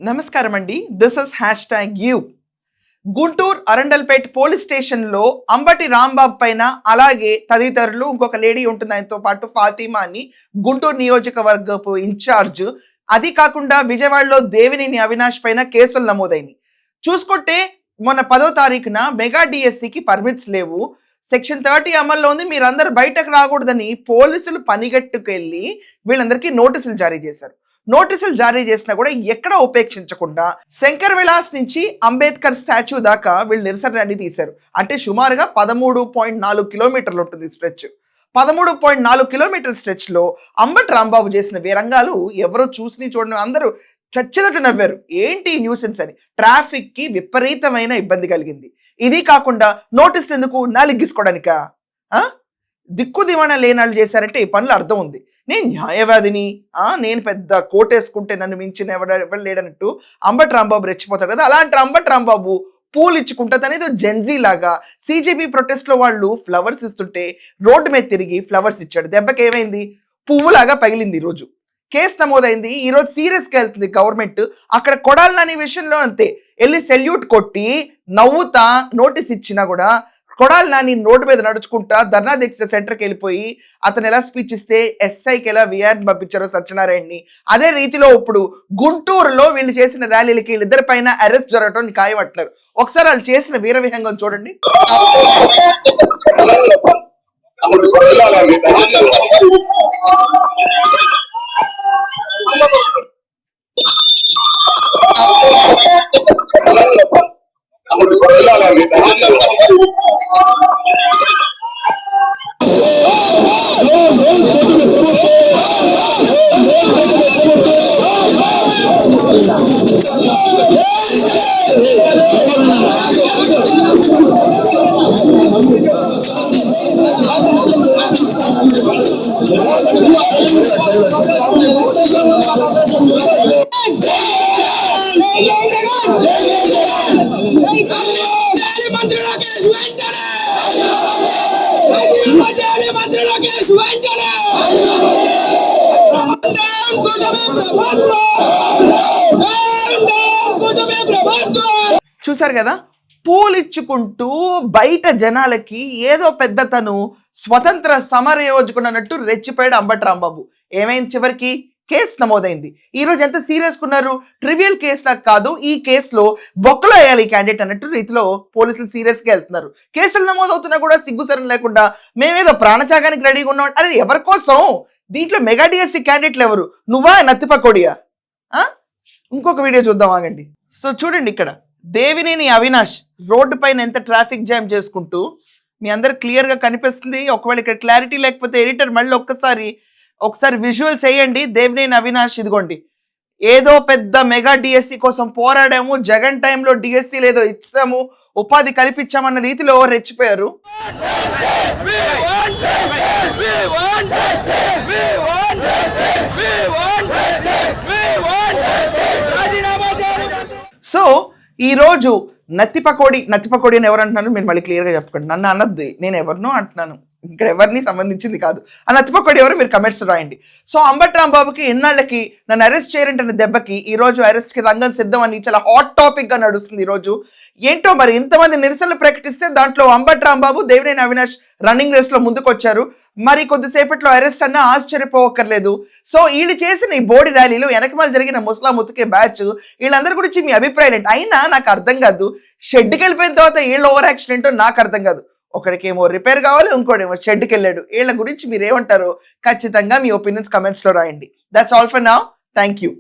నమస్కారం అండి. This is #you. Guntur Arundelpet police స్టేషన్లో అంబటి రాంబాబు పైన అలాగే తదితరులు ఇంకొక లేడీ ఉంటుంది ఆయనతో పాటు ఫాతిమా అని గుంటూరు నియోజకవర్గపు ఇన్ఛార్జ్, అది కాకుండా విజయవాడలో దేవినేని అవినాష్ పైన కేసులు నమోదైనవి. చూసుకుంటే మొన్న 10వ తారీఖున మెగా డిఎస్సికి పర్మిట్స్ లేవు, సెక్షన్ 30 అమల్లో ఉంది, మీరందరూ బయటకు రాకూడదని పోలీసులు పనిగట్టుకెళ్ళి వీళ్ళందరికీ నోటీసులు జారీ చేశారు. నోటీసులు జారీ చేసినా కూడా ఎక్కడ ఉపేక్షించకుండా శంకర్ విలాస్ నుంచి అంబేద్కర్ స్టాచ్యూ దాకా వీళ్ళు నిరసన ర్యాలీ తీశారు. అంటే సుమారుగా 13.4 కిలోమీటర్లు ఉంటుంది స్ట్రెచ్. 13.4 కిలోమీటర్ల స్ట్రెచ్లో అంబటి రాంబాబు చేసిన వీరంగాలు ఎవరో చూసి చూడని అందరూ చచ్చినట్టు నవ్వారు. ఏంటి న్యూసెన్స్ అని. ట్రాఫిక్కి విపరీతమైన ఇబ్బంది కలిగింది. ఇది కాకుండా నోటీసులు ఎందుకు నాలిగ్గిసుకోవడానికా? దిక్కు దివాణా లేనాళ్ళు చేశారంటే ఈ పనులు అర్థం ఉంది. నేను న్యాయవాదిని, నేను పెద్ద కోటేసుకుంటే నన్ను మించిన ఎవరు లేడన్నట్టు అంబటి రాంబాబు రెచ్చిపోతాడు కదా. అలాంటి అంబటి రాంబాబు పూలు ఇచ్చుకుంటుంది అనేది జెన్జీ లాగా సిజేపీ ప్రొటెస్ట్లో వాళ్ళు ఫ్లవర్స్ ఇస్తుంటే రోడ్డు మీద తిరిగి ఫ్లవర్స్ ఇచ్చాడు. దెబ్బకి ఏమైంది? పువ్వులాగా పగిలింది. ఈరోజు కేసు నమోదైంది. ఈరోజు సీరియస్గా వెళ్తుంది గవర్నమెంట్. అక్కడ కొడాలి నాని విషయంలో అంతే, వెళ్ళి సెల్యూట్ కొట్టి నవ్వుతా నోటీస్ ఇచ్చినా కూడా కొడాలి నాని రోడ్డు మీద నడుచుకుంటా ధర్నా దీక్ష సెంటర్కి వెళ్ళిపోయి అతను ఎలా స్పీచ్ ఇస్తే ఎస్ఐకి ఎలా విఆర్ని పంపించారో సత్యనారాయణని, అదే రీతిలో ఇప్పుడు గుంటూరులో వీళ్ళు చేసిన ర్యాలీలకి వీళ్ళిద్దరి పైన అరెస్ట్ జరగటం ఖాయమంటున్నారు. ఒకసారి వాళ్ళు చేసిన వీర విహంగం చూడండి. చూసారు కదా, పూలిచ్చుకుంటూ బయట జనాలకి ఏదో పెద్ద తను స్వతంత్ర సమర యోజకుడు రెచ్చిపోయాడు అంబటి రాంబాబు. ఏమైంది? చివరికి కేసు నమోదైంది. ఈరోజు ఎంత సీరియస్గా ఉన్నారు. ట్రివియల్ కేసులా కాదు, ఈ కేసులో బొక్కలో వేయాలి ఈ క్యాండిడేట్ అన్నట్టు రీతిలో పోలీసులు సీరియస్గా వెళ్తున్నారు. కేసులు నమోదవుతున్నా కూడా సిగ్గుసరం లేకుండా మేమేదో ప్రాణత్యాగానికి రెడీగా ఉన్నాం. అరే ఎవరి కోసం? దీంట్లో మెగా డిఎస్సి క్యాండిడేట్లు ఎవరు? నువ్వా నత్తిపకోడియా? ఇంకొక వీడియో చూద్దాం ఆగండి. సో చూడండి, ఇక్కడ దేవినేని అవినాష్ రోడ్డు పైన ఎంత ట్రాఫిక్ జామ్ చేసుకుంటూ మీ అందరు క్లియర్గా కనిపిస్తుంది. ఒకవేళ ఇక్కడ క్లారిటీ లేకపోతే ఎడిటర్ మళ్ళీ ఒకసారి విజువల్ చేయండి. దేవినేని అవినాష్ ఇదిగోండి, ఏదో పెద్ద మెగా డిఎస్సి కోసం పోరాడాము, జగన్ టైంలో డిఎస్సి లేదో ఇచ్చాము, ఉపాధి కల్పించామన్న రీతిలో రెచ్చిపోయారు. సో ఈరోజు నత్తిపకోడి అని ఎవరు అంటున్నారు మీరు మళ్ళీ క్లియర్గా చెప్పకండి. నన్ను అన్నది, నేను ఎవరినో అంటున్నాను, ఇక్కడ ఎవరిని సంబంధించింది కాదు. ఆ నత్తిపకోడి ఎవరు మీరు కమెంట్స్ రాయండి. సో అంబటి రాంబాబుకి ఎన్నాళ్ళకి నన్ను అరెస్ట్ చేయరంటే దెబ్బకి ఈరోజు అరెస్ట్కి రంగం సిద్ధం అని చాలా హాట్ టాపిక్గా నడుస్తుంది. ఈరోజు ఏంటో మరి ఇంతమంది నిరసనలు ప్రకటిస్తే దాంట్లో అంబటి రాంబాబు, దేవినేని అవినాష్ రన్నింగ్ రేస్లో ముందుకు వచ్చారు. మరి కొద్దిసేపట్లో అరెస్ట్ అన్నా ఆశ్చర్యపోవక్కర్లేదు. సో వీళ్ళు చేసిన ఈ బోడి ర్యాలీలు వెనకమాల జరిగిన ముస్లాం ఉతికే బ్యాచ్ వీళ్ళందరి గురించి మీ అభిప్రాయం ఏంటి? అయినా నాకు అర్థం కాదు, షెడ్కి వెళ్ళిపోయిన తర్వాత వీళ్ళ ఓవర్ యాక్షన్ ఏంటో నాకు అర్థం కాదు. ఒకడికేమో రిపేర్ కావాలి, ఇంకోటేమో షెడ్కి వెళ్ళాడు. వీళ్ళ గురించి మీరు ఏమంటారో ఖచ్చితంగా మీ ఒపీనియన్స్ కమెంట్స్లో రాయండి. That's all for now. Thank you.